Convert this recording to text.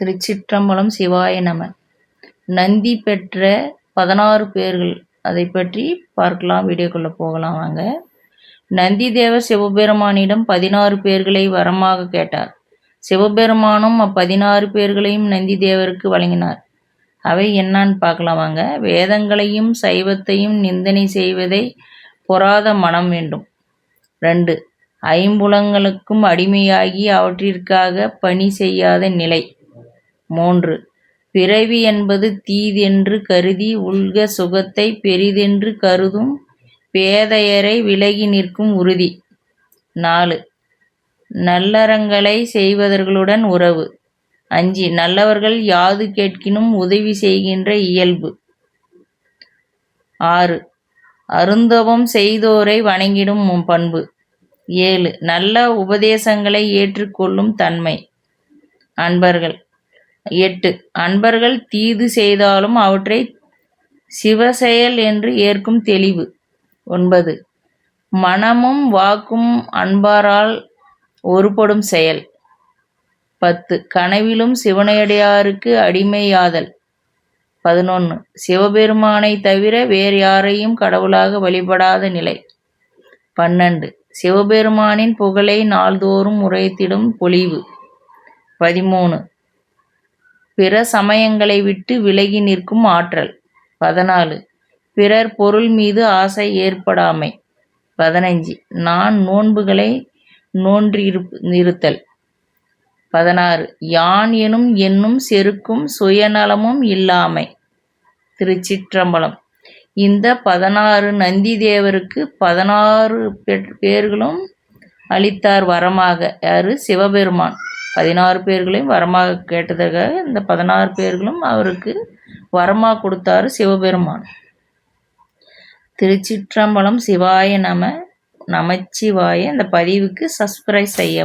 திருச்சிற்றம்பலம். சிவாய நம. நந்தி பெற்ற 16 பேர்கள் அதை பற்றி பார்க்கலாம். வீடியோக்குள்ள போகலாம் வாங்க. நந்தி தேவர் சிவபெருமானிடம் 16 பேர்களை வரமாக கேட்டார். சிவபெருமானும் 16 பேர்களையும் நந்தி தேவருக்கு வழங்கினார். அவை என்னான்னு பார்க்கலாம் வாங்க. வேதங்களையும் சைவத்தையும் நிந்தனை செய்வதை பொறாத மனம் வேண்டும். 2. ஐம்புலங்களுக்கும் அடிமையாகி அவற்றிற்காக பணி செய்யாத நிலை. 3. பிறவி என்பது தீதென்று கருதி உள்க சுகத்தை பெரிதென்று கருதும் பேதையரை விலகி நிற்கும் உறுதி. 4. நல்லறங்களை செய்வதர்களுடன் உறவு. 5. நல்லவர்கள் யாது கேட்கினும் உதவி செய்கின்ற இயல்பு. 6. அருந்தவம் செய்தோரை வணங்கிடும் பண்பு. 7. நல்ல உபதேசங்களை ஏற்றுக்கொள்ளும் தன்மை. அன்பர்கள். 8. அன்பர்கள் தீது செய்தாலும் அவற்றை சிவசெயல் என்று ஏற்கும் தெளிவு. 9. மனமும் வாக்கும் அன்பாரால் ஒருபடும் செயல். 10. கனவிலும் சிவனடியாருக்கு அடிமையாதல். 11. சிவபெருமானை தவிர வேறு யாரையும் கடவுளாக வழிபடாத நிலை. 12. சிவபெருமானின் புகழை நாள்தோறும் உரைத்திடும் பொலிவு. 13. பிற சமயங்களை விட்டு விலகி நிற்கும் ஆற்றல். 14. பிறர் பொருள் மீது ஆசை ஏற்படாமை. 15. நான் நோன்புகளை நோன்றிருத்தல். 16. யான் என்னும் செருக்கும் சுயநலமும் இல்லாமை. திருச்சிற்றம்பலம். இந்த 16 நந்தி தேவருக்கு 16 பேர்களும் அளித்தார் வரமாக. யாரு? சிவபெருமான். 16 பேர்களையும் வரமாக கேட்டதற்காக இந்த 16 பேர்களும் அவருக்கு வரமாக கொடுத்தாரு சிவபெருமான். திருச்சிற்றம்பலம். சிவாய நம. நமச்சிவாய. இந்த பதிவுக்கு சப்ஸ்கிரைப் செய்ய